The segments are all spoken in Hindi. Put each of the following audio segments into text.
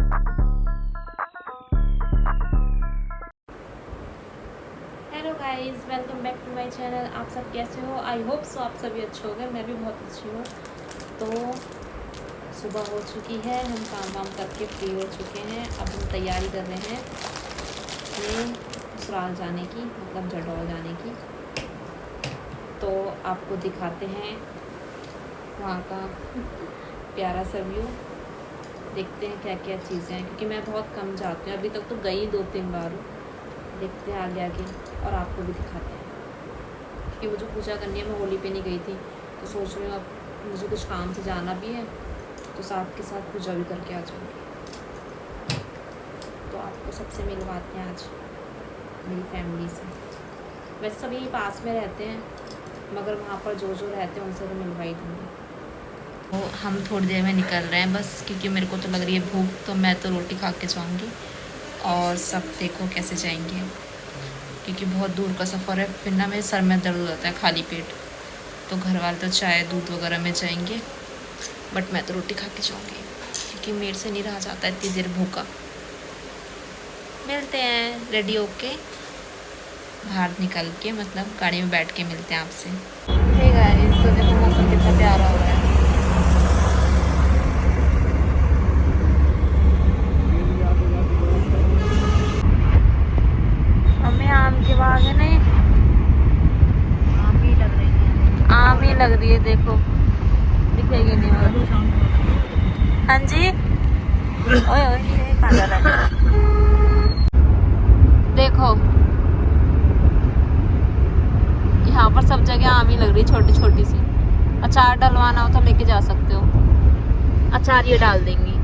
Hello guys, welcome back to my channel. आप सब कैसे हो? आई होप सो आप सभी अच्छे हो गए। मैं भी बहुत अच्छी हूँ। तो सुबह हो चुकी है, हम काम वाम करके फ्री हो चुके हैं। अब हम तैयारी कर रहे हैं ये ससुराल जाने की, मतलब जडौल जाने की। तो आपको दिखाते हैं वहाँ का प्यारा सा व्यू। देखते हैं क्या क्या चीज़ें हैं, क्योंकि मैं बहुत कम जाती हूँ। अभी तक तो गई 2-3 बार हूँ। देखते हैं आगे आगे और आपको भी दिखाते हैं, क्योंकि मुझे पूजा करनी है। मैं होली पे नहीं गई थी, तो सोच रही हूँ अब मुझे कुछ काम से जाना भी है, तो साथ के साथ पूजा भी करके आ जाऊँगी। तो आपको सबसे मिलवाते हैं आज मेरी फैमिली से। वैसे सब यही पास में रहते हैं, मगर वहाँ पर जो जो रहते हैं उनसे तो मिलवा ही दूँगी। तो हम थोड़ी देर में निकल रहे हैं बस, क्योंकि मेरे को तो लग रही है भूख, तो मैं तो रोटी खा के जाऊँगी और सब देखो कैसे जाएंगे, क्योंकि बहुत दूर का सफ़र है। फिर ना मेरे सर में दर्द हो जाता है खाली पेट। तो घर वाले तो चाय दूध वगैरह में जाएंगे, बट मैं तो रोटी खा के जाऊँगी, क्योंकि मेरे से नहीं रहा जाता इतनी देर भूखा। मिलते हैं रेडी होके, बाहर निकल के, मतलब गाड़ी में बैठ के मिलते हैं आपसे। ठीक है, इस तो देखो मौसम कितना प्यारा हो रहा है। हमें आम के बाग है नहीं, आम ही लग रही है, आम ही लग रही है। देखो दिखेगी नहीं मुझे। हाँ जी, ओए ओए ये कहाँ जा रहा है? देखो यहाँ पर सब जगह आम ही लग रही है, छोटी छोटी सी। अचार डलवाना हो तो लेके जा सकते हो, अचार ये डाल देंगी।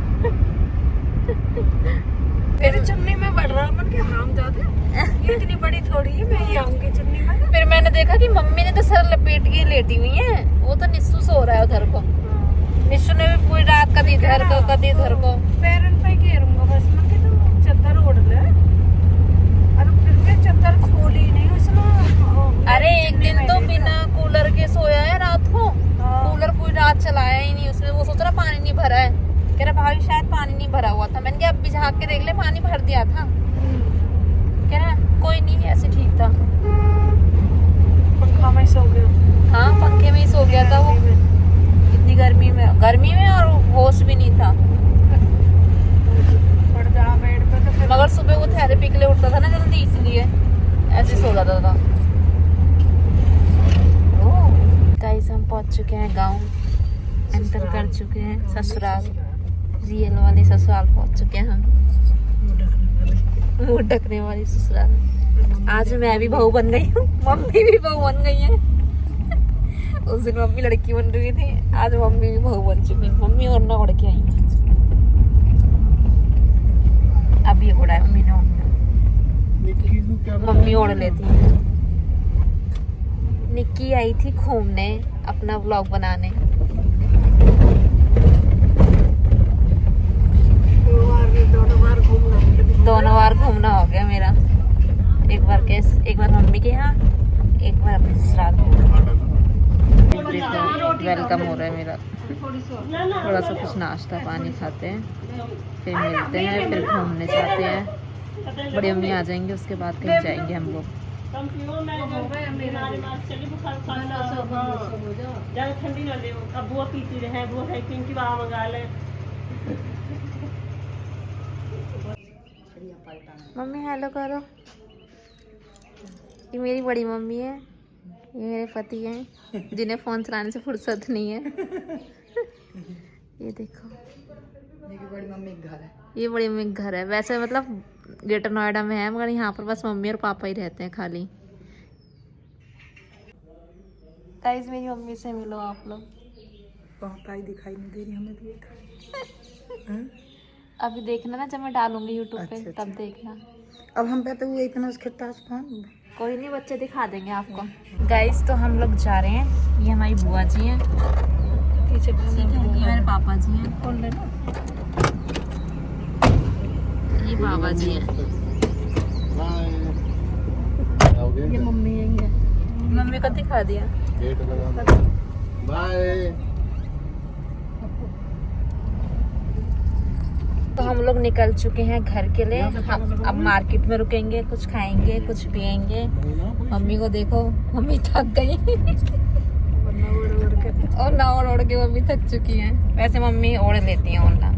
मेरी चुन्नी में बढ़ रहा मन के आम ज्यादा, ये इतनी बड़ी थोड़ी है, मैं ये आम की चुन्नी में। फिर मैंने देखा कि मम्मी ने तो सर लपेट के लेटी हुई है, वो तो निस्सू सो रहा है उधर को। निस्सू ने भी पूरी रात कदी इधर को कदी इधर को। पैरन पे घेरूंगा बस, मन के तो चादर ओढ़ ले। अरे फिर भी चादर खोली नहीं उसने। अरे एक दिन तो बिना कूलर के सोया है रात को। कूलर पूरी रात चलाया ही नहीं उसने। वो सोच रहा पानी नहीं भरा है, कह रहा भाभी शायद पानी नहीं भरा हुआ था। मैंने कहा अब भी झाँक के देख ले, पानी भर दिया था। कह रहा कोई नहीं, ऐसे ठीक था, पंखा में सो गया। हाँ पंखे में ही सो गया था वो, इतनी गर्मी में, और होश भी नहीं था। पड़ जा बेड पे तो फिर। मगर सुबह वो थेरेपी के लिए उठता था ना जल्दी, इसलिए ऐसे सो जाता था। गाइस हम पहुंच चुके हैं गांव, एंटर कर चुके हैं ससुराल, रियल वाले ससुराल पहुंच चुके हैं हम। मुँह ढकने वाली ससुराल। आज मैं भी बहू बन गई हूँ, मम्मी भी बहू बन गई है। उस दिन मम्मी लड़की बन रही थी, आज मम्मी भी बहू बन चुकी है। मम्मी और ना उड़ के आई है। अब ये उड़ा है मम्मी ने ओढ़ना, मम्मी ओढ़ लेती है। निक्की आई थी घूमने, अपना व्लॉग बनाने। दोनों बार घूमना हो गया मेरा। एक बार मम्मी के यहाँ, एक बार अपने ससुराल में। वेलकम हो रहा है मेरा। थोड़ा सा कुछ नाश्ता पानी खाते हैं, फिर मिलते हैं, फिर घूमने जाते हैं। बड़ी अम्मी आ जाएंगे, उसके बाद कहीं जाएंगे हम लोग। ठंडी ना ले, अब बुआ पीती रहे, बुआ है पिंकी बाबा मंगा ले। मम्मी हेलो करो। ये मेरी बड़ी मम्मी है, ये मेरे पति हैं, जिन्हें फोन चलाने से फुर्सत नहीं है। ये देखो, मेरी बड़ी मम्मी का घर है। ये बड़ी मम्मी का घर है। वैसे मतलब ग्रेटर नोएडा में है, मगर यहाँ पर बस मम्मी और पापा ही रहते हैं खाली। गाइस मेरी मम्मी से मिलो आप लोग। पापा ही दिखाई नहीं दे रही हमें भी। अभी देखना ना, जब मैं डालूंगी यूट्यूब पे अच्छा, तब देखना। अब हम पे तो वो इतना उसके टास फोन। कोई नहीं, बच्चे दिखा देंगे आपको। गाइस तो हम लोग जा रहे हैं, ये हमारी बुआ जी हैं, पीछे ठीक है, ये मेरे पापा जी हैं, खोल लेना। ये बाबा जी हैं, ये मम्मी यही है। मम्मी को दिखा दिया। बाय। तो हम लोग निकल चुके हैं घर के लिए। हम अब मार्केट में रुकेंगे, कुछ खाएंगे, कुछ पियेंगे। मम्मी को देखो, मम्मी थक गई ओढ़ना ओढ़ के मम्मी थक चुकी हैं। वैसे मम्मी ओढ़ लेती हैं ओढ़ना।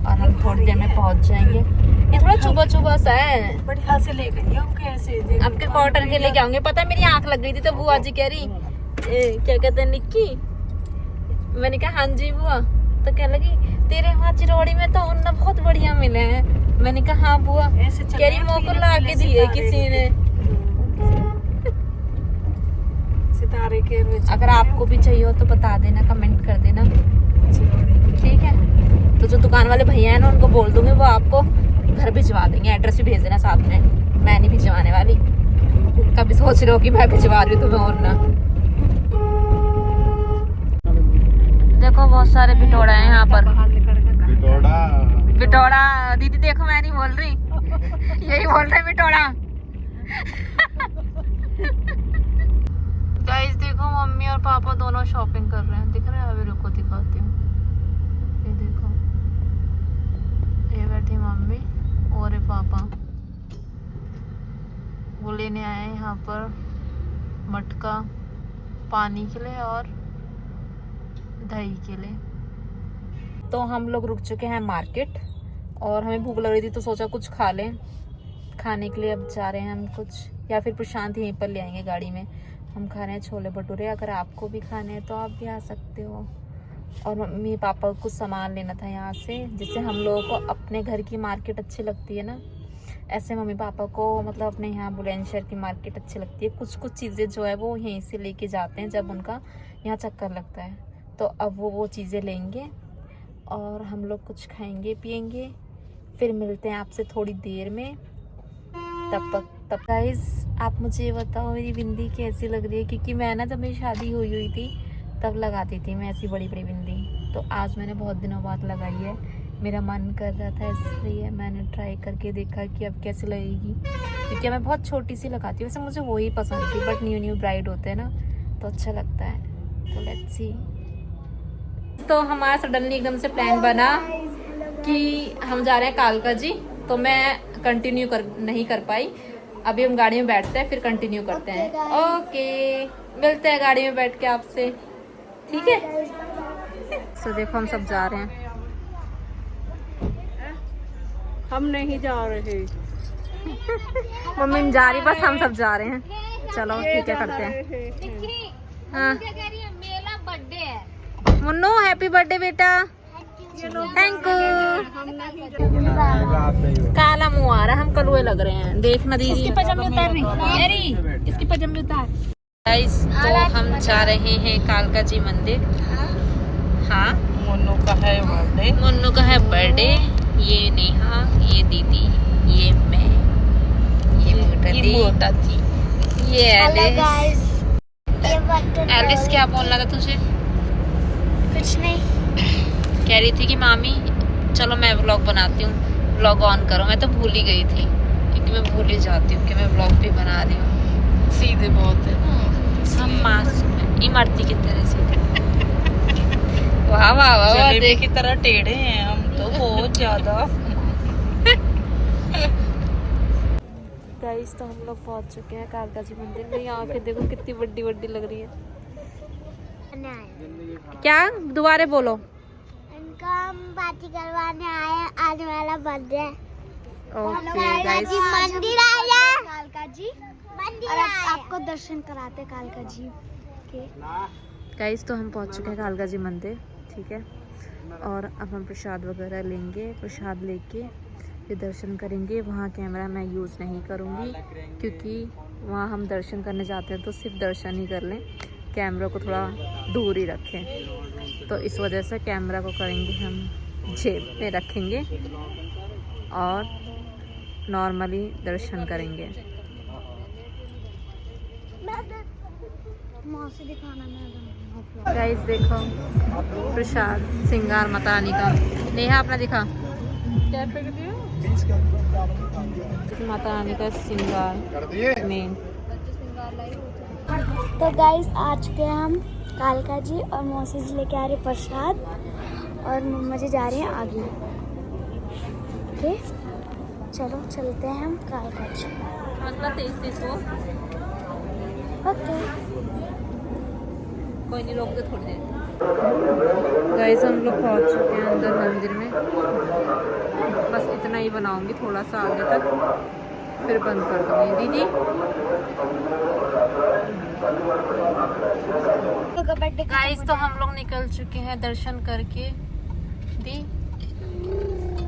और हम थोड़ी देर में पहुंच जाएंगे। ये थोड़ा चुबा चुबा सा है। बढ़िया से ले गई हम कैसे आपके क्वार्टर के लेके आऊंगे। पता है मेरी आंख लग गई थी तो बुआ जी कह रही क्या कहते हैं निक्की। मैंने कहा हाँ जी बुआ। तो कह लगी तेरे वहाँ चिरौड़ी में तो उन्ना बहुत बढ़िया मिले हैं। मैंने कहा हाँ बुआ। कह रही मुँह को ला के दिए किसी ने। सितारे के अगर आपको भी चाहिए हो तो बता देना, कमेंट कर देना, ठीक है। तो जो दुकान वाले भैया हैं ना उनको बोल दूंगी, वो आपको घर भिजवा देंगे। एड्रेस भी भेज देना साथ में। मैं नहीं भिजवाने वाली। कभी सोच रहे हो कि मैं भिजवा रही हूँ तुम्हें और ना। देखो बहुत सारे बिटोड़ा हैं यहाँ पर। बिटोड़ा दीदी देखो, मैं नहीं बोल रही, यही बोल रहे बिटोड़ा। गाइस देखो मम्मी और पापा दोनों शॉपिंग कर रहे हैं। दिख रहा है? अभी रुको दिखाती हूँ। ये देखो, ये बैठी मम्मी और ये पापा। वो लेने आए हैं यहाँ पर मटका पानी के लिए और दही के लिए। तो हम लोग रुक चुके हैं मार्केट और हमें भूख लग रही थी तो सोचा कुछ खा लें। खाने के लिए अब जा रहे हैं हम कुछ, या फिर प्रशांत यहीं पर ले आएंगे गाड़ी में। हम खा रहे हैं छोले भटूरे। अगर आपको भी खाने हैं तो आप भी आ सकते हो। और मम्मी पापा को कुछ सामान लेना था यहाँ से, जिससे हम लोगों को अपने घर की मार्केट अच्छी लगती है ना, ऐसे मम्मी पापा को मतलब अपने यहाँ बुलंदशहर की मार्केट अच्छी लगती है। कुछ कुछ चीज़ें जो है वो यहीं से लेके जाते हैं जब उनका यहाँ चक्कर लगता है। तो अब वो चीज़ें लेंगे और हम लोग कुछ खाएंगे पियेंगे। फिर मिलते हैं आपसे थोड़ी देर में। तब गाइस आप मुझे ये बताओ मेरी बिंदी कैसी लग रही है, क्योंकि मैं ना जब मेरी शादी हुई थी तब लगाती थी मैं ऐसी बड़ी बड़ी बिंदी। तो आज मैंने बहुत दिनों बाद लगाई है। मेरा मन कर रहा था इसलिए मैंने ट्राई करके देखा कि अब कैसी लगेगी, क्योंकि मैं बहुत छोटी सी लगाती हूँ। वैसे मुझे वही पसंद थी, बट न्यू ब्राइड होते हैं ना तो अच्छा लगता है। तो लेट्स सी। तो हमारा सडनली एकदम से प्लान बना कि हम जा रहे हैं कालका जी। तो मैं कंटिन्यू नहीं कर पाई। अभी हम गाड़ी में बैठते हैं फिर कंटिन्यू करते हैं। ओके मिलते हैं गाड़ी में बैठ के आपसे, ठीक है। तो देखो हम सब जा रहे हैं। हम नहीं जा रहे। मम्मी जा रही, बस हम सब जा रहे हैं। चलो ठीक है करते हैं। हाँ मेरा बर्थडे है। मुन्नू हैप्पी बर्थडे बेटा। Thank you. काला मुँह आ रहा है, हम कलुए लग रहे हैं। देखना दीदी इसकी पजामे उतार रही, इसकी पजामे उतार। गाइस तो हम जा रहे हैं कालका जी मंदिर। हाँ मुन्नू का है बर्थडे। मुन्नू का है बर्थडे। ये नेहा, ये दीदी, ये मैं, ये मोटा थी, ये एलिस। एलिस क्या बोलना था तुझे? कुछ नहीं। कह रही थी कि मामी चलो मैं व्लॉग बनाती हूँ, व्लॉग ऑन करो। मैं तो भूल ही गई थी, क्योंकि मैं भूल ही जाती हूँ कि मैं व्लॉग भी बना रही हूँ। सीधे बहुत है हम मासूम हैं, इमरती की तरह से। वाह वाह वाह, जलेबी की तरह टेढ़े हैं हम तो बहुत ज्यादा। गाइस तो हम लोग पहुंच चुके हैं कालका जी मंदिर में। यहाँ पे देखो कितनी बड़ी बड़ी लग रही है। क्या दोबारा बोलो? इनका हम पार्टी करवाने आए हैं, आज हमारा बर्थडे है। ओके गाइस मंदिर आया कालका जी मंदिर और आपको दर्शन कराते कालका जी के। गाइस तो हम पहुंच चुके हैं कालका जी मंदिर, ठीक है। और अब हम प्रसाद वगैरह लेंगे। प्रसाद लेके फिर दर्शन करेंगे। वहाँ कैमरा मैं यूज़ नहीं करूँगी, क्योंकि वहाँ हम दर्शन करने जाते हैं तो सिर्फ दर्शन ही कर लें, कैमरा को थोड़ा दूर ही रखें। तो इस वजह से कैमरा को करेंगे हम जेब में रखेंगे और नॉर्मली दर्शन करेंगे। गाइस देखो प्रसाद सिंगार माता रानी का। नेहा अपना दिखा, माता रानी का सिंगार मेन। तो गाइस आ चुके हैं हम कालका जी और मौसी जी लेके आ रहे प्रसाद और मम्मा जी जा रही हैं आगे। ओके चलो चलते हैं हम कालका जी। मतलब 23 को ओके कोई नहीं, रोक दे थोड़ी देर। गाइस हम लोग पहुंच चुके हैं अंदर मंदिर में। बस इतना ही बनाऊंगी, थोड़ा सा आगे तक फिर बंद कर दूंगी। दीदी गाइस तो हम लोग निकल चुके हैं दर्शन करके। दी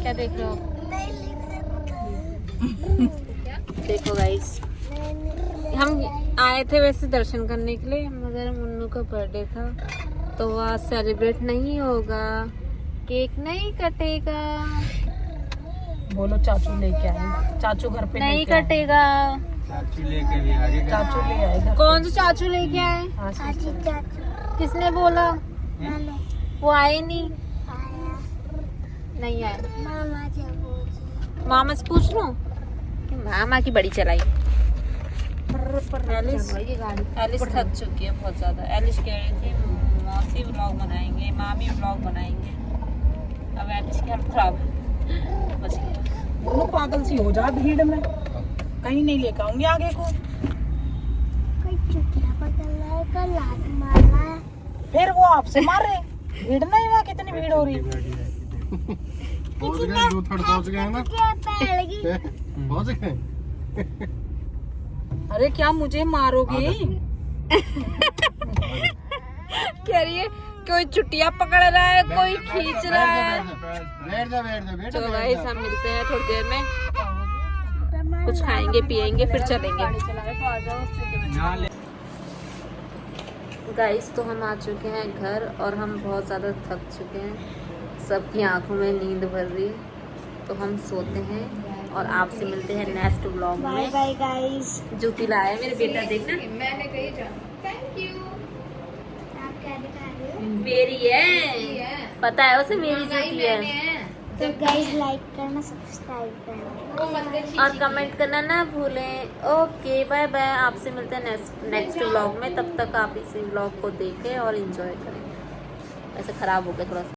क्या देख रहे हो? देखो गाइस, हम आए थे वैसे दर्शन करने के लिए, मगर मुन्नू का बर्थडे था तो वह सेलिब्रेट नहीं होगा, केक नहीं कटेगा। बोलो चाचू लेके आए, चाचू घर पे नहीं लेके आए। कटेगा। चाचू ले आए। कौन सा चाचू लेके आए? किसने बोला? वो आए नहीं आए। मामा से पूछ लो। मामा की बड़ी चलाई। एलिस थक चुकी है बहुत ज्यादा। एलिस कह रही थी मौसी व्लॉग बनाएंगे, मामी व्लॉग बनाएंगे। अब एलिस की हालत खराब है, बच गया। दोनों पागल सी हो जा भीड़ में, कहीं नहीं लेकर आऊंगी आगे को। कोई चुटिया पकड़ रहा है, कोई लात मार रहा है। फिर वो आपसे मार रहे। भीड़ नहीं, वहाँ कितनी भीड़ हो रही। पहुंच गए, 2 थर्ड पहुंच गए ना। पहुंच गए। अरे क्या मुझे मारोगे? कह रही है कोई चुटिया पकड़ रहा है, कोई खींच रहा है। बैठ जा। चलो गाइस हम मिलते हैं थोड़ी देर में, कुछ खाएंगे पिएंगे फिर चलेंगे। गाइस तो हम आ चुके हैं घर और हम बहुत ज़्यादा थक चुके हैं, सबकी आंखों में नींद भर रही है, तो हम सोते हैं और आपसे मिलते हैं नेक्स्ट व्लॉग बाय में। Bye guys. जूती लाया है मेरे बेटा, देखना आप क्या दिखा रहे हो? मेरी है, पता है उसे मेरी जूती है। तो गाइस लाइक करना, सब्सक्राइब करना और कमेंट करना ना भूलें। ओके बाय बाय, आपसे मिलते हैं नेक्स्ट व्लॉग में। तब तक आप इसी व्लॉग को देखें और एंजॉय करें। ऐसे खराब हो गया थोड़ा सा।